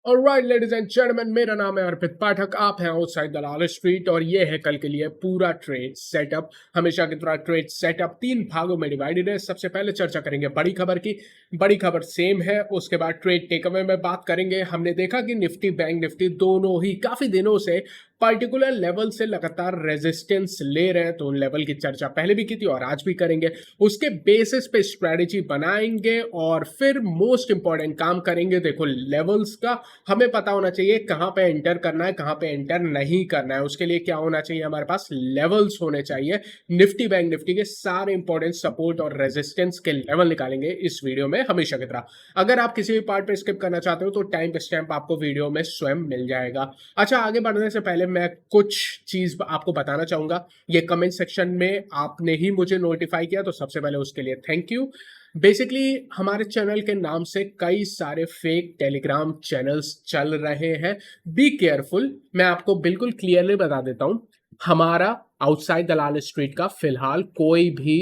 Alright ladies and gentleman, मेरा नाम है अर्पित पाठक। आप हैं आउटसाइड दलाल स्ट्रीट और ये है कल के लिए पूरा ट्रेड सेटअप। हमेशा की तरह ट्रेड सेटअप 3 भागों में डिवाइडेड है। सबसे पहले चर्चा करेंगे बड़ी खबर की। बड़ी खबर सेम है। उसके बाद ट्रेड टेकअवे में बात करेंगे। हमने देखा कि निफ्टी बैंक निफ्टी दोनों ही काफी दिनों से पर्टिकुलर लेवल से लगातार रेजिस्टेंस ले रहे हैं, तो उन लेवल की चर्चा पहले भी की थी और आज भी करेंगे। उसके बेसिस पे स्ट्रेटेजी बनाएंगे और फिर मोस्ट इंपॉर्टेंट काम करेंगे। देखो, लेवल्स का हमें पता होना चाहिए कहां पे एंटर करना है, कहां पे एंटर नहीं करना है। उसके लिए क्या होना चाहिए, हमारे पास लेवल्स होने चाहिए। निफ्टी बैंक निफ्टी के सारे इंपॉर्टेंट सपोर्ट और रेजिस्टेंस के लेवल निकालेंगे इस वीडियो में, हमेशा की तरह। अगर आप किसी भी पार्ट पे स्किप करना चाहते हो तो टाइम स्टैम्प आपको वीडियो में स्वयं मिल जाएगा। अच्छा, आगे बढ़ने से पहले मैं कुछ चीज आपको बताना चाहूंगा। ये कमेंट सेक्शन में आपने ही मुझे नोटिफाई किया, तो सबसे पहले उसके लिए थैंक यू। बेसिकली हमारे चैनल के नाम से कई सारे फेक टेलीग्राम चैनल्स चल रहे हैं। Be careful. मैं आपको बिल्कुल क्लियरली बता देता हूं, हमारा आउटसाइड दलाल स्ट्रीट का फिलहाल कोई भी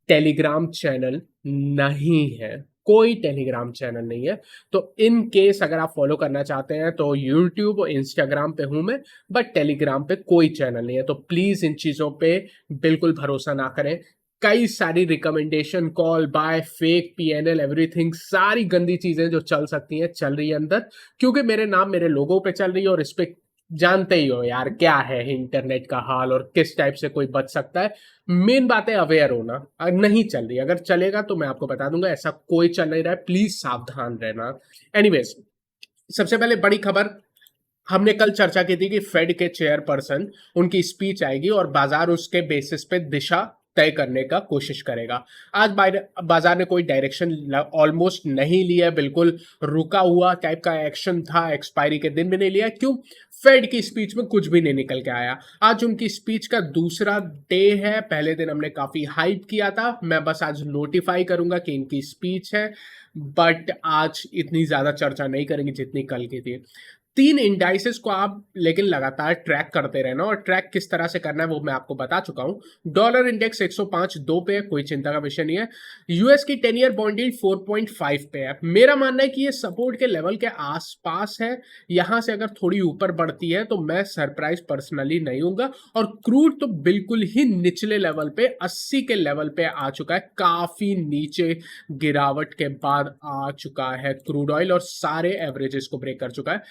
टेलीग्राम चैनल नहीं है। कोई टेलीग्राम चैनल नहीं है। तो इन केस अगर आप फॉलो करना चाहते हैं तो यूट्यूब और इंस्टाग्राम पे हूं मैं, बट टेलीग्राम पे कोई चैनल नहीं है। तो प्लीज इन चीजों पे बिल्कुल भरोसा ना करें। कई सारी recommendation call by fake PNL everything, सारी गंदी चीजें जो चल सकती हैं चल रही है अंदर, क्योंकि मेरे नाम मेरे लोगों पे चल रही है। और इस पे जानते ही हो यार क्या है इंटरनेट का हाल और किस टाइप से कोई बच सकता है। मेन बात है अवेयर होना। नहीं चल रही, अगर चलेगा तो मैं आपको बता दूंगा, ऐसा कोई चल नहीं रहा है, प्लीज सावधान रहना। एनीवेज, सबसे पहले बड़ी खबर। हमने कल चर्चा की थी कि फेड के चेयरपर्सन, उनकी स्पीच आएगी और बाजार उसके बेसिस पे दिशा तय करने का कोशिश करेगा। आज बाजार ने कोई डायरेक्शन ऑलमोस्ट नहीं लिया, बिल्कुल रुका हुआ टाइप का एक्शन था। एक्सपायरी के दिन भी नहीं लिया। क्यों? फेड की स्पीच में कुछ भी नहीं निकल के आया। आज उनकी स्पीच का दूसरा डे है। पहले दिन हमने काफी हाइप किया था। मैं बस आज नोटिफाई करूंगा कि इनकी स्पीच है, बट आज इतनी ज्यादा चर्चा नहीं करेंगे जितनी कल की थी। 3 इंडाइसेस को आप लेकिन लगातार ट्रैक करते रहना, और ट्रैक किस तरह से करना है वो मैं आपको बता चुका हूं। डॉलर इंडेक्स 105.2 पे है, कोई चिंता का विषय नहीं है। यूएस की 10 ईयर बॉन्ड यील्ड 4.5 पे है। मेरा मानना है कि ये सपोर्ट के लेवल के आसपास है। यहां से अगर थोड़ी ऊपर बढ़ती है तो मैं सरप्राइज पर्सनली नहीं होऊंगा। और क्रूड तो बिल्कुल ही निचले लेवल पे 80 के लेवल पे आ चुका है। काफी नीचे गिरावट के बाद आ चुका है क्रूड ऑयल और सारे एवरेजेस को ब्रेक कर चुका है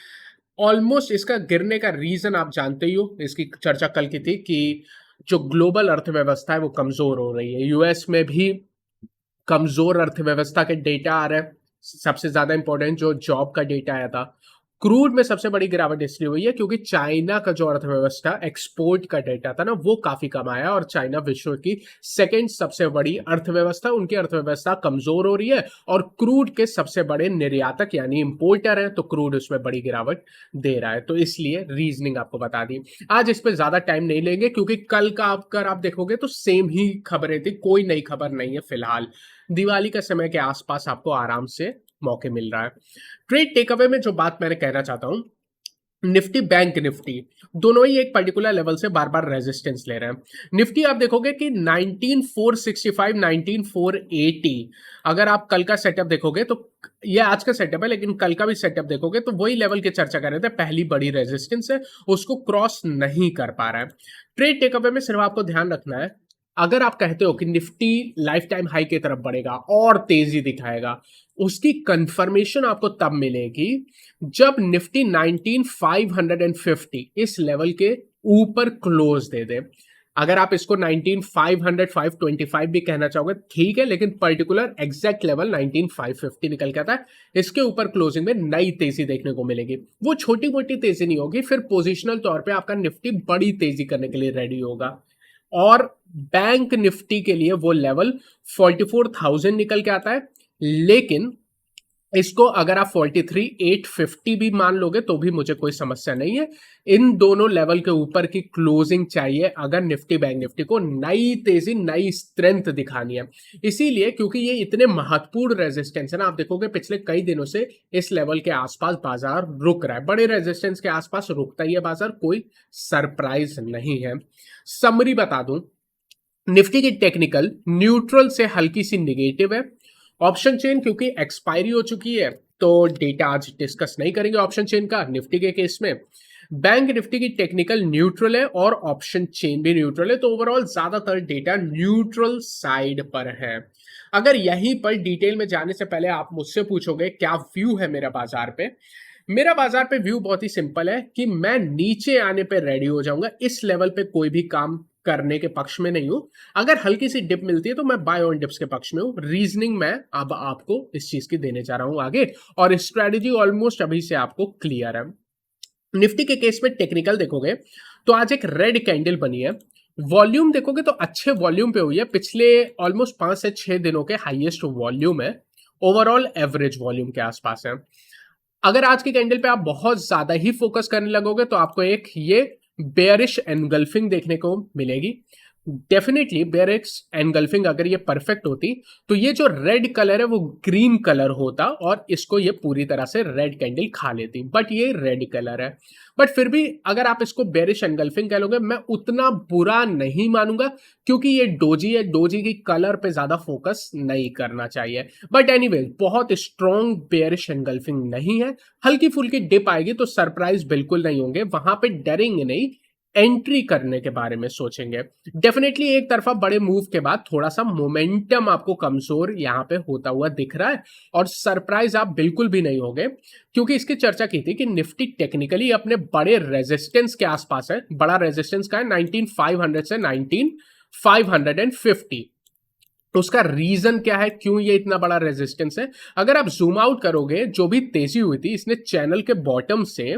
ऑलमोस्ट। इसका गिरने का रीजन आप जानते ही हो, इसकी चर्चा कल की थी कि जो ग्लोबल अर्थव्यवस्था है वो कमजोर हो रही है। यूएस में भी कमजोर अर्थव्यवस्था के डेटा आ रहे हैं। सबसे ज्यादा इंपॉर्टेंट जो जॉब का डेटा आया था। क्रूड में सबसे बड़ी गिरावट इसलिए हुई है क्योंकि चाइना का जो अर्थव्यवस्था एक्सपोर्ट का डेटा था ना, वो काफी कम आया और चाइना विश्व की सेकंड सबसे बड़ी अर्थव्यवस्था, उनकी अर्थव्यवस्था कमजोर हो रही है और क्रूड के सबसे बड़े निर्यातक यानी इंपोर्टर है, तो क्रूड उसमें बड़ी गिरावट दे रहा है। तो इसलिए रीजनिंग आपको बता दी। आज इस पे ज्यादा टाइम नहीं लेंगे क्योंकि कल का अगर आप देखोगे तो सेम ही खबरें थी, कोई नई खबर नहीं है फिलहाल। दिवाली का समय के आसपास आपको आराम से मौके मिल रहा है। ट्रेड टेकअवे में जो बात मैंने कहना चाहता हूं, निफ्टी बैंक निफ्टी दोनों ही एक पर्टिकुलर लेवल से बार बार रेजिस्टेंस ले रहे हैं। निफ्टी आप देखोगे कि 19465 19480, अगर आप कल का सेटअप देखोगे तो ये आज का सेटअप है, लेकिन कल का भी सेटअप देखोगे तो वही लेवल की चर्चा कर रहे थे। पहली बड़ी रेजिस्टेंस है, उसको क्रॉस नहीं कर पा रहा है। ट्रेड टेकअवे में सिर्फ आपको ध्यान रखना है, अगर आप कहते हो कि निफ्टी लाइफ टाइम हाई की तरफ बढ़ेगा और तेजी दिखाएगा, उसकी कंफर्मेशन आपको तब मिलेगी जब निफ्टी 19550 इस लेवल के ऊपर क्लोज दे दे। अगर आप इसको 19500 525 भी कहना चाहोगे ठीक है, लेकिन पर्टिकुलर एग्जैक्ट लेवल 19550 निकल के आता है। इसके ऊपर क्लोजिंग में नई तेजी देखने को मिलेगी। वो छोटी मोटी तेजी नहीं होगी, फिर पोजिशनल तौर पे आपका निफ्टी बड़ी तेजी करने के लिए रेडी होगा। और बैंक निफ्टी के लिए वो लेवल 44,000 निकल के आता है, लेकिन इसको अगर आप 43,850 भी मान लोगे तो भी मुझे कोई समस्या नहीं है। इन दोनों लेवल के ऊपर की क्लोजिंग चाहिए अगर निफ्टी बैंक निफ्टी को नई तेजी नई स्ट्रेंथ दिखानी है। इसीलिए क्योंकि ये इतने महत्वपूर्ण रेजिस्टेंस है ना, आप देखोगे पिछले कई दिनों से इस लेवल के आसपास बाजार रुक रहा है। बड़े रेजिस्टेंस के आसपास रुकता ही है बाजार, कोई सरप्राइज नहीं है। समरी बता दूं, निफ्टी की टेक्निकल न्यूट्रल से हल्की सी निगेटिव है। ऑप्शन चेन क्योंकि एक्सपायरी हो चुकी है, तो डेटा आज डिस्कस नहीं करेंगे ऑप्शन चेन का निफ्टी के केस में। बैंक निफ्टी की टेक्निकल न्यूट्रल है और ऑप्शन चेन भी न्यूट्रल है, तो ओवरऑल ज्यादातर डेटा न्यूट्रल साइड पर है। अगर यहीं पर डिटेल में जाने से पहले आप मुझसे पूछोगे क्या व्यू है मेरा बाजार पे, मेरा बाजार पे व्यू बहुत ही सिंपल है कि मैं नीचे आने पे रेडी हो जाऊंगा। इस लेवल पे कोई भी काम करने के पक्ष में नहीं हूं। अगर हल्की सी डिप मिलती है तो मैं बाय ऑन डिप्स के पक्ष में हूं। रीजनिंग मैं अब आपको इस चीज की देने जा रहा हूं आगे, और स्ट्रेटेजी ऑलमोस्ट अभी से आपको क्लियर है। निफ्टी के केस में टेक्निकल देखोगे तो आज एक रेड कैंडल बनी है। वॉल्यूम देखोगे तो अच्छे वॉल्यूम पे हुई है, पिछले ऑलमोस्ट 5 से 6 दिनों के हाईएस्ट वॉल्यूम है। ओवरऑल एवरेज वॉल्यूम के आसपास है। अगर आज की कैंडल पे आप बहुत ज्यादा ही फोकस करने लगोगे तो आपको एक ये बेयरिश एनगल्फिंग देखने को मिलेगी। डेफिनेटली बेयरिश एनगल्फिंग अगर ये परफेक्ट होती तो ये जो रेड कलर है वो ग्रीन कलर होता और इसको ये पूरी तरह से रेड कैंडल खा लेती, बट ये रेड कलर है। बट फिर भी अगर आप इसको बेयरिश एनगल्फिंग कह लोगे मैं उतना बुरा नहीं मानूंगा, क्योंकि ये डोजी है, डोजी की कलर पे ज्यादा फोकस नहीं करना चाहिए। बट एनीवे बहुत स्ट्रॉन्ग बेयरिश एनगल्फिंग नहीं है। हल्की फुल्की डिप आएगी तो सरप्राइज बिल्कुल नहीं होंगे, वहां पे डरेंगे नहीं, एंट्री करने के बारे में सोचेंगे। डेफिनेटली एक तरफा बड़े मूव के बाद थोड़ा सा मोमेंटम आपको कमजोर यहां पे होता हुआ दिख रहा है, और सरप्राइज आप बिल्कुल भी नहीं होगे, क्योंकि इसकी चर्चा की थी कि निफ्टी टेक्निकली अपने बड़े रेजिस्टेंस के आसपास है। बड़ा रेजिस्टेंस का है 19500 से 19550। तो उसका रीजन क्या है, क्यों ये इतना बड़ा रेजिस्टेंस है? अगर आप जूम आउट करोगे, जो भी तेजी हुई थी इसने चैनल के बॉटम से,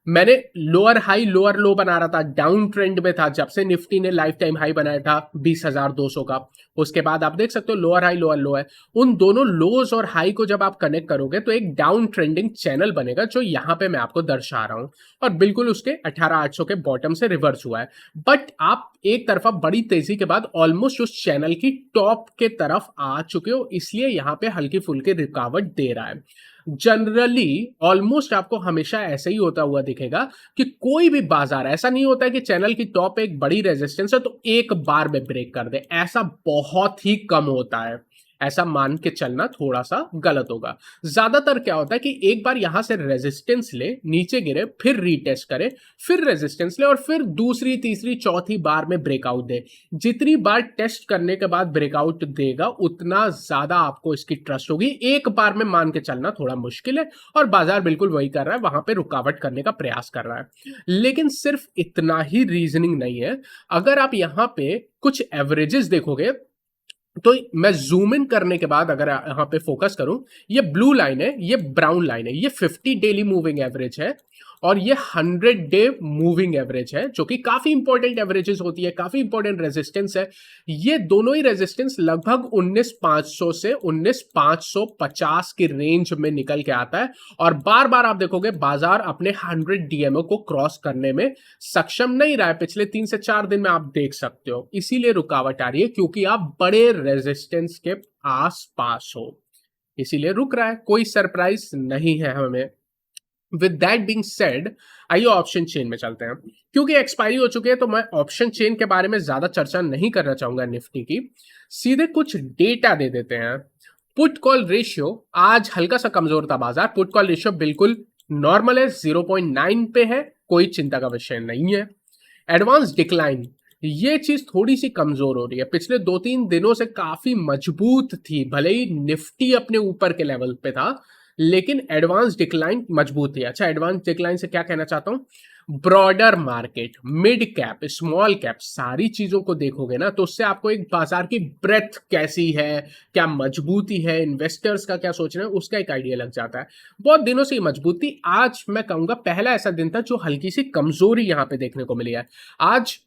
मैंने लोअर हाई लोअर लो बना रहा था, डाउन ट्रेंड में था जब से निफ्टी ने लाइफ टाइम हाई बनाया था 20,200 का। उसके बाद आप देख सकते हो लोअर हाई लोअर लो है। उन दोनों लोज और हाई को जब आप कनेक्ट करोगे तो एक डाउन ट्रेंडिंग चैनल बनेगा, जो यहां पे मैं आपको दर्शा रहा हूं, और बिल्कुल उसके 18,800 के बॉटम से रिवर्स हुआ है। बट आप एक तरफा बड़ी तेजी के बाद ऑलमोस्ट उस चैनल की टॉप के तरफ आ चुके हो, इसलिए यहां पे हल्की फुल्की रुकावट दे रहा है। जनरली ऑलमोस्ट आपको हमेशा ऐसे ही होता हुआ दिखेगा कि कोई भी बाजार ऐसा नहीं होता है कि चैनल की टॉप एक बड़ी रेजिस्टेंस है तो एक बार में ब्रेक कर दे, ऐसा बहुत ही कम होता है। ऐसा मान के चलना थोड़ा सा गलत होगा। ज्यादातर क्या होता है कि एक बार यहां से रेजिस्टेंस ले, नीचे गिरे, फिर रीटेस्ट करे, फिर रेजिस्टेंस ले, और फिर दूसरी तीसरी चौथी बार में ब्रेकआउट दे। जितनी बार टेस्ट करने के बाद ब्रेकआउट देगा उतना ज्यादा आपको इसकी ट्रस्ट होगी। एक बार में मान के चलना थोड़ा मुश्किल है, और बाजार बिल्कुल वही कर रहा है, वहां पे रुकावट करने का प्रयास कर रहा है। लेकिन सिर्फ इतना ही रीजनिंग नहीं है। अगर आप यहां पे कुछ एवरेजेस देखोगे तो मैं जूम इन करने के बाद अगर यहां पे फोकस करूं, ये ब्लू लाइन है, ये ब्राउन लाइन है, ये 50 डेली मूविंग एवरेज है, और ये 100 डे मूविंग एवरेज है, जो कि काफी इंपॉर्टेंट एवरेजेस होती है, काफी इंपॉर्टेंट रेजिस्टेंस है। ये दोनों ही रेजिस्टेंस लगभग 19,500 से 19,550 की रेंज में निकल के आता है, और बार बार आप देखोगे बाजार अपने 100 डीएमओ को क्रॉस करने में सक्षम नहीं रहा है। पिछले 3 से 4 दिन में आप देख सकते हो, इसीलिए रुकावट आ रही है, क्योंकि आप बड़े रेजिस्टेंस के आसपास हो, इसीलिए रुक रहा है। कोई सरप्राइज नहीं है हमें। विद दैट बीइंग सेड, आइए ऑप्शन चेन में चलते हैं। क्योंकि एक्सपायरी हो चुकी है तो मैं ऑप्शन चेन के बारे में ज्यादा चर्चा नहीं करना चाहूंगा निफ्टी की, सीधे कुछ डेटा दे देते हैं। पुट कॉल रेशियो आज हल्का सा कमजोर था बाजार। पुट कॉल रेशियो बिल्कुल नॉर्मल है, 0.9 पे है, कोई चिंता का विषय नहीं है। एडवांस डिक्लाइन, ये चीज थोड़ी सी कमजोर हो रही है, पिछले 2-3 दिनों से काफी मजबूत थी, भले ही निफ्टी अपने ऊपर के लेवल पे था, लेकिन एडवांस डिक्लाइन मजबूत थी। अच्छा, एडवांस डिक्लाइन से क्या कहना चाहता हूं, broader market, mid cap, small cap, सारी चीजों को देखोगे ना तो उससे आपको एक बाजार की ब्रेथ कैसी है, क्या मजबूती है, इन्वेस्टर्स का क्या सोच रहे हैं, उसका एक आइडिया लग जाता है। बहुत दिनों से मजबूती, आज मैं कहूंगा पहला ऐसा दिन था जो हल्की सी कमजोरी यहां पे देखने को मिली है। आज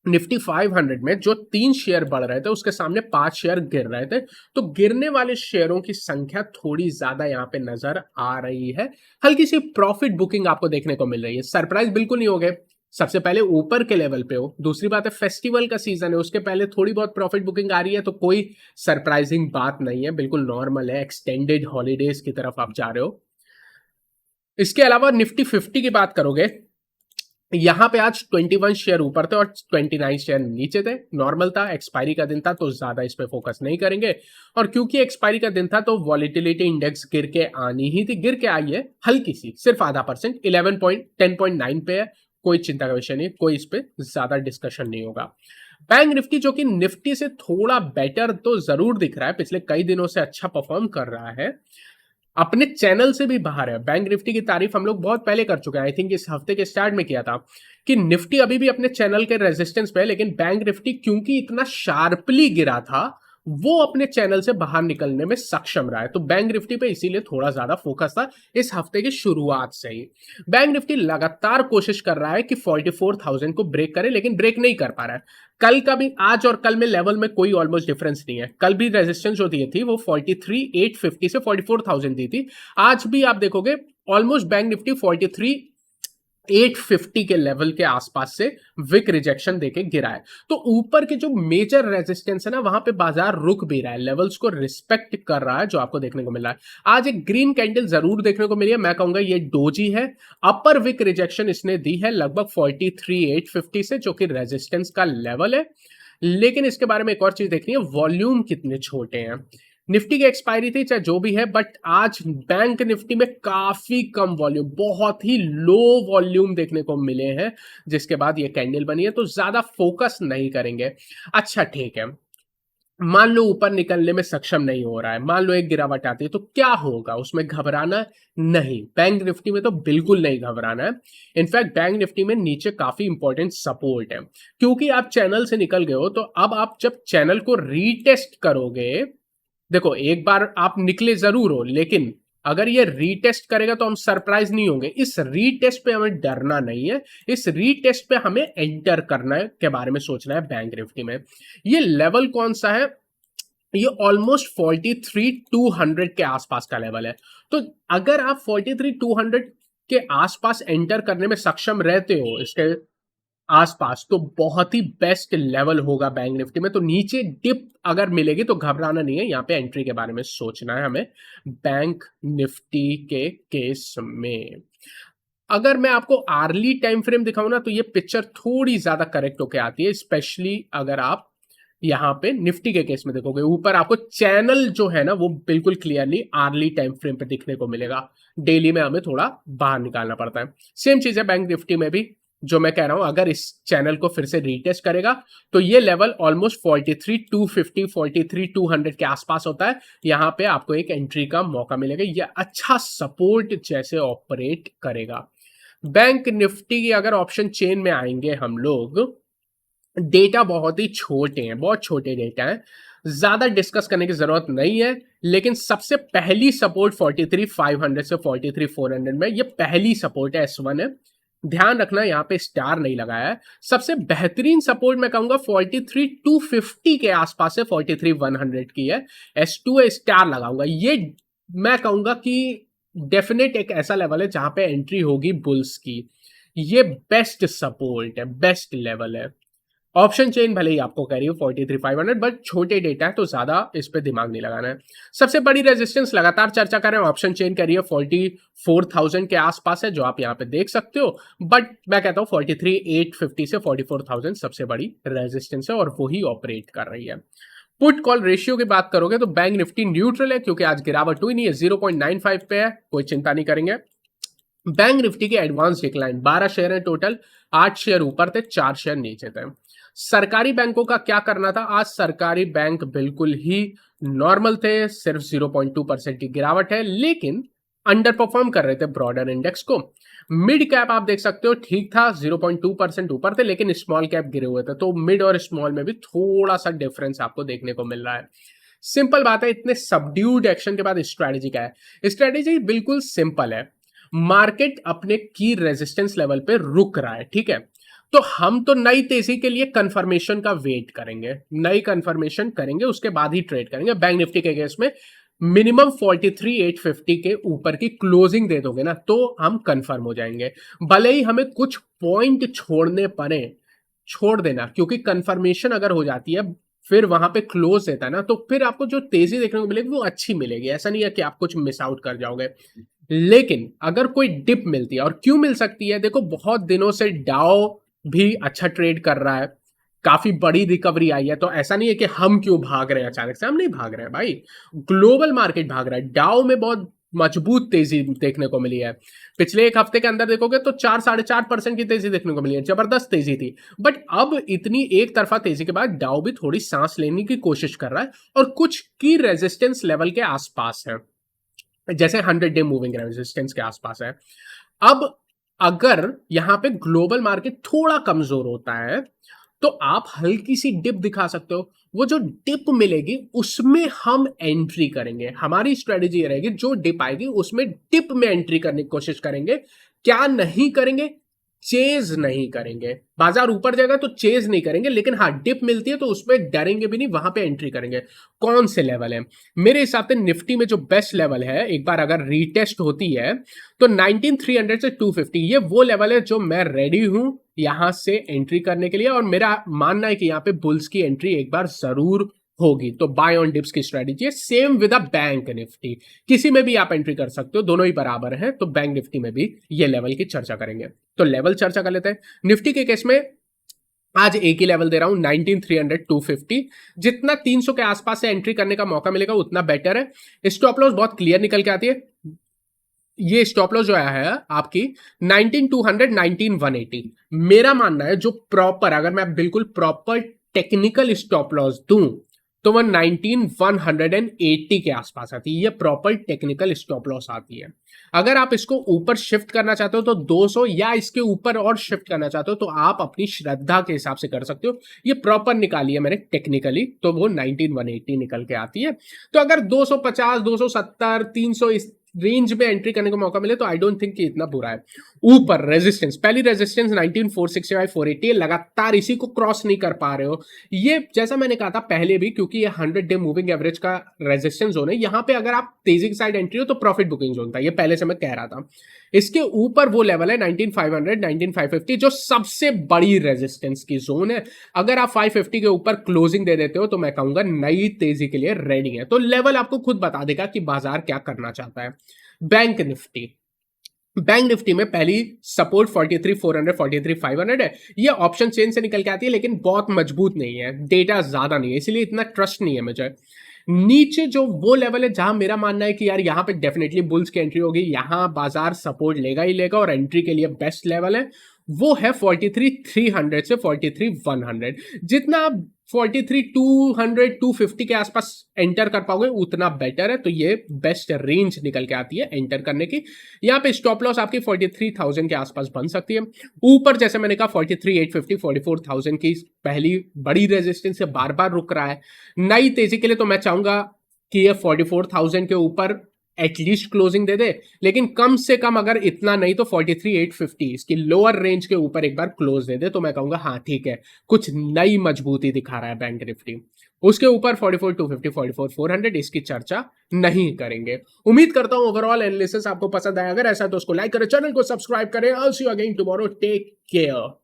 निफ्टी 500 में जो 3 शेयर बढ़ रहे थे उसके सामने 5 शेयर गिर रहे थे, तो गिरने वाले शेयरों की संख्या थोड़ी ज्यादा यहां पे नजर आ रही है। हल्की सी प्रॉफिट बुकिंग आपको देखने को मिल रही है। सरप्राइज बिल्कुल नहीं हो गए, सबसे पहले ऊपर के लेवल पे हो, दूसरी बात है फेस्टिवल का सीजन है, उसके पहले थोड़ी बहुत प्रॉफिट बुकिंग आ रही है, तो कोई सरप्राइजिंग बात नहीं है, बिल्कुल नॉर्मल है। एक्सटेंडेड हॉलीडेज की तरफ आप जा रहे हो। इसके अलावा निफ्टी 50 की बात करोगे यहाँ पे आज 21 शेयर ऊपर थे और 29 शेयर नीचे थे। नॉर्मल था, एक्सपायरी का दिन था, तो ज्यादा इस पे फोकस नहीं करेंगे। और क्योंकि एक्सपायरी का दिन था तो वॉलिटिलिटी इंडेक्स गिर के आनी ही थी, गिर के आई है हल्की सी, सिर्फ आधा परसेंट, 10.9 पे है। कोई चिंता का विषय नहीं, कोई इस पे ज्यादा डिस्कशन नहीं होगा। बैंक निफ्टी जो कि निफ्टी से थोड़ा बेटर तो जरूर दिख रहा है, पिछले कई दिनों से अच्छा परफॉर्म कर रहा है, अपने चैनल से भी बाहर है। बैंक निफ्टी की तारीफ हम लोग बहुत पहले कर चुके हैं, आई थिंक इस हफ्ते के स्टार्ट में किया था कि निफ्टी अभी भी अपने चैनल के रेजिस्टेंस पे है, लेकिन बैंक निफ्टी क्योंकि इतना शार्पली गिरा था वो अपने चैनल से बाहर निकलने में सक्षम रहा है। तो बैंक निफ्टी पे इसीलिए थोड़ा ज्यादा फोकस था इस हफ्ते की शुरुआत से ही। बैंक निफ्टी लगातार कोशिश कर रहा है कि 44,000 को ब्रेक करे, लेकिन ब्रेक नहीं कर पा रहा है। कल का भी, आज और कल में लेवल में कोई ऑलमोस्ट डिफरेंस नहीं है। कल भी रेजिस्टेंस जो दी थी वो 43,850 से 44,000 दी थी। आज भी आप देखोगे ऑलमोस्ट बैंक निफ्टी 43,850 के लेवल के आसपास से विक रिजेक्शन देके गिरा है। तो ऊपर के जो मेजर रेजिस्टेंस है ना, वहां पे बाजार रुक भी रहा है, लेवल्स को रिस्पेक्ट कर रहा है, जो आपको देखने को मिल रहा है। आज एक ग्रीन कैंडल जरूर देखने को मिली है, मैं कहूंगा ये डोजी है। अपर विक रिजेक्शन इसने दी है लगभग 43,850 से, जो कि रेजिस्टेंस का लेवल है। लेकिन इसके बारे में एक और चीज देखनी है, वॉल्यूम कितने छोटे हैं। निफ्टी की एक्सपायरी थी चाहे जो भी है, बट आज बैंक निफ्टी में काफी कम वॉल्यूम, बहुत ही लो वॉल्यूम देखने को मिले हैं, जिसके बाद ये कैंडल बनी है। तो ज्यादा फोकस नहीं करेंगे। अच्छा ठीक है, मान लो ऊपर निकलने में सक्षम नहीं हो रहा है, मान लो एक गिरावट आती है, तो क्या होगा, उसमें घबराना नहीं। बैंक निफ्टी में तो बिल्कुल नहीं घबराना है। इनफैक्ट बैंक निफ्टी में नीचे काफी इंपॉर्टेंट सपोर्ट है, क्योंकि आप चैनल से निकल गए हो। तो अब आप जब चैनल को रीटेस्ट करोगे, देखो एक बार आप निकले जरूर हो, लेकिन अगर ये रीटेस्ट करेगा तो हम सरप्राइज नहीं होंगे। इस रीटेस्ट पे हमें डरना नहीं है, इस रीटेस्ट पे हमें एंटर करना है के बारे में सोचना है। बैंक निफ्टी में ये लेवल कौन सा है, ये ऑलमोस्ट 43,200 के आसपास का लेवल है। तो अगर आप 43,200 के आसपास एंटर करने में सक्षम रहते हो इसके आसपास, तो बहुत ही बेस्ट लेवल होगा बैंक निफ्टी में। तो नीचे डिप अगर मिलेगी तो घबराना नहीं है, यहां पे एंट्री के बारे में सोचना है हमें बैंक निफ्टी के केस में। अगर मैं आपको आर्ली टाइम फ्रेम दिखाऊं ना, तो ये पिक्चर थोड़ी ज्यादा करेक्ट होके आती है, स्पेशली अगर आप यहां पे निफ्टी के केस में देखोगे, ऊपर आपको चैनल जो है ना वो बिल्कुल क्लियरली आर्ली टाइम फ्रेम पे दिखने को मिलेगा। डेली में हमें थोड़ा बाहर निकालना पड़ता है। सेम चीज है बैंक निफ्टी में भी, जो मैं कह रहा हूं, अगर इस चैनल को फिर से रीटेस्ट करेगा तो ये लेवल ऑलमोस्ट 43,250 43,200 के आसपास होता है। यहां पे आपको एक एंट्री का मौका मिलेगा, ये अच्छा सपोर्ट जैसे ऑपरेट करेगा। बैंक निफ्टी की अगर ऑप्शन चेन में आएंगे हम लोग, डेटा बहुत ही छोटे हैं, बहुत छोटे डेटा हैं, ज्यादा डिस्कस करने की जरूरत नहीं है। लेकिन सबसे पहली सपोर्ट 43,500 से 43,400 में, ये पहली सपोर्ट है, S1 है, ध्यान रखना यहां पे स्टार नहीं लगाया है। सबसे बेहतरीन सपोर्ट मैं कहूंगा 43,250 के आसपास है, 43,100 की है, S2 है, स्टार लगाऊंगा। ये मैं कहूंगा कि डेफिनेट एक ऐसा लेवल है जहां पे एंट्री होगी बुल्स की। ये बेस्ट सपोर्ट है, बेस्ट लेवल है। ऑप्शन चेन भले ही आपको कह रही हो 43,500, बट छोटे डेटा है तो ज्यादा इस पे दिमाग नहीं लगाना है। सबसे बड़ी रेजिस्टेंस लगातार चर्चा कर रहे हैं, ऑप्शन चेन कह रही है 44,000 के आसपास है, जो आप यहाँ पे देख सकते हो। बट मैं कहता हूँ 43,850 से 44,000 सबसे बड़ी रेजिस्टेंस है और वही ऑपरेट कर रही है। पुट कॉल रेशियो की बात करोगे तो बैंक निफ्टी न्यूट्रल है, क्योंकि आज गिरावट हुई नहीं है, 0.95 पे है, कोई चिंता नहीं करेंगे। बैंक निफ्टी के एडवांस डिक्लाइन 12 शेयर है टोटल, 8 शेयर ऊपर थे, 4 शेयर नीचे थे। सरकारी बैंकों का क्या करना था, आज सरकारी बैंक बिल्कुल ही नॉर्मल थे, सिर्फ 0.2% की गिरावट है, लेकिन अंडर परफॉर्म कर रहे थे ब्रॉडर इंडेक्स को। मिड कैप आप देख सकते हो ठीक था, 0.2% ऊपर थे, लेकिन स्मॉल कैप गिरे हुए थे। तो मिड और स्मॉल में भी थोड़ा सा डिफरेंस आपको देखने को मिल रहा है। सिंपल बात है, इतने सबड्यूड एक्शन के बाद स्ट्रैटेजी क्या है, स्ट्रैटेजी बिल्कुल सिंपल है। मार्केट अपने की रेजिस्टेंस लेवल पे रुक रहा है, ठीक है, तो हम तो नई तेजी के लिए कंफर्मेशन का वेट करेंगे, नई कंफर्मेशन करेंगे, उसके बाद ही ट्रेड करेंगे। बैंक निफ्टी के केस में मिनिमम 43,850 के ऊपर की क्लोजिंग दे दोगे ना, तो हम कंफर्म हो जाएंगे। भले ही हमें कुछ पॉइंट छोड़ने पड़े, छोड़ देना, क्योंकि कंफर्मेशन अगर हो जाती है फिर वहां पे क्लोज देता है ना, तो फिर आपको जो तेजी देखने को मिलेगी वो अच्छी मिलेगी। ऐसा नहीं है कि आप कुछ मिस आउट कर जाओगे। लेकिन अगर कोई डिप मिलती है, और क्यों मिल सकती है, देखो बहुत दिनों से डाओ भी अच्छा ट्रेड कर रहा है, काफी बड़ी रिकवरी आई है, तो ऐसा नहीं है कि हम क्यों भाग रहे हैं अचानक से, हम नहीं भाग रहे हैं भाई, ग्लोबल मार्केट भाग रहा है। डाओ में बहुत मजबूत तेजी देखने को मिली है, पिछले एक हफ्ते के अंदर देखोगे तो 4-4.5% की तेजी देखने को मिली है, जबरदस्त तेजी थी। बट अब इतनी एक तरफा तेजी के बाद डाओ भी थोड़ी सांस लेने की कोशिश कर रहा है और कुछ की रेजिस्टेंस लेवल के आसपास है, जैसे 100 डे मूविंग रेजिस्टेंस के आसपास है। अब अगर यहां पे ग्लोबल मार्केट थोड़ा कमजोर होता है तो आप हल्की सी डिप दिखा सकते हो, वो जो डिप मिलेगी उसमें हम एंट्री करेंगे। हमारी स्ट्रेटेजी ये रहेगी, जो डिप आएगी उसमें डिप में एंट्री करने की कोशिश करेंगे। क्या नहीं करेंगे? चेज नहीं करेंगे। बाजार ऊपर जाएगा तो चेज नहीं करेंगे, लेकिन हाँ डिप मिलती है तो उसमें डरेंगे भी नहीं, वहां पे एंट्री करेंगे। कौन से लेवल है? मेरे हिसाब से निफ्टी में जो बेस्ट लेवल है, एक बार अगर रीटेस्ट होती है तो 19300 से 250, ये वो लेवल है जो मैं रेडी हूं यहां से एंट्री करने के लिए, और मेरा मानना है कि यहां पे बुल्स की एंट्री एक बार जरूर होगी। तो बाय ऑन डिप्स की स्ट्रेटेजी है। Same with a bank Nifty, किसी में भी आप एंट्री कर सकते हो, दोनों ही बराबर हैं। तो बैंक निफ्टी में भी ये लेवल की चर्चा करेंगे। तो लेवल चर्चा कर लेते हैं। निफ्टी के केस में आज एक ही लेवल दे रहा हूं, 19300 250। जितना 300 के आसपास से एंट्री करने का मौका मिलेगा उतना बेटर है। स्टॉप लॉस बहुत क्लियर निकल के आती है। ये स्टॉप लॉस जो आया है आपकी 19200 19180। मेरा मानना है जो प्रॉपर, अगर मैं बिल्कुल प्रॉपर टेक्निकल स्टॉप लॉस दूं तो वह 19180 के आसपास आती है। ये प्रॉपर टेक्निकल स्टॉप लॉस आती है। अगर आप इसको ऊपर शिफ्ट करना चाहते हो तो 200 या इसके ऊपर और शिफ्ट करना चाहते हो तो आप अपनी श्रद्धा के हिसाब से कर सकते हो। ये प्रॉपर निकाली है मैंने टेक्निकली, तो वो 19180 निकल के आती है। तो अगर 250 270 300 इस रेंज में एंट्री करने का मौका मिले तो आई डोंट थिंक कि इतना बुरा है। ऊपर रेजिस्टेंस, पहली रेजिस्टेंस 19465 480, लगातार इसी को क्रॉस नहीं कर पा रहे हो। ये जैसा मैंने कहा था पहले भी, क्योंकि ये 100 डे मूविंग एवरेज का रेजिस्टेंस जोन है, यहां पे अगर आप तेजी की साइड एंट्री हो तो प्रॉफिट बुकिंग जोन था, ये पहले से मैं कह रहा था। इसके ऊपर वो लेवल है 19500 19550, जो सबसे बड़ी रेजिस्टेंस की जोन है। अगर आप 550 के ऊपर क्लोजिंग दे देते हो तो मैं कहूंगा नई तेजी के लिए रेडी है। तो लेवल आपको खुद बता देगा कि बाजार क्या करना चाहता है। बैंक निफ्टी, बैंक निफ्टी में पहली सपोर्ट 43400 43500 है। ये ऑप्शन चेन से निकल के आती है, लेकिन बहुत मजबूत नहीं है, डेटा ज्यादा नहीं है, इसलिए इतना ट्रस्ट नहीं है मुझे। नीचे जो वो लेवल है जहां मेरा मानना है कि यार यहां पे डेफिनेटली बुल्स की एंट्री होगी, यहां बाजार सपोर्ट लेगा ही लेगा और एंट्री के लिए बेस्ट लेवल है, वो है 43300 से 43100। जितना आप 43200 250 के आसपास एंटर कर पाओगे उतना बेटर है। तो ये बेस्ट रेंज निकल के आती है एंटर करने की। यहाँ पे स्टॉप लॉस आपकी 43000 के आसपास बन सकती है। ऊपर जैसे मैंने कहा 43850 44000 की पहली बड़ी रेजिस्टेंस से बार बार रुक रहा है। नई तेजी के लिए तो मैं चाहूंगा कि ये 44000 के ऊपर एटलीस्ट क्लोजिंग दे दे, लेकिन कम से कम अगर इतना नहीं तो 43850 इसकी लोअर रेंज के ऊपर एक बार क्लोज दे दे तो मैं कहूंगा हाँ ठीक है, कुछ नई मजबूती दिखा रहा है बैंक निफ्टी। उसके ऊपर 44250 44400 इसकी चर्चा नहीं करेंगे। उम्मीद करता हूं ओवरऑल एनालिसिस आपको पसंद आया। अगर ऐसा तो उसको लाइक करें, चैनल को सब्सक्राइब करें। I see you again tomorrow, take care.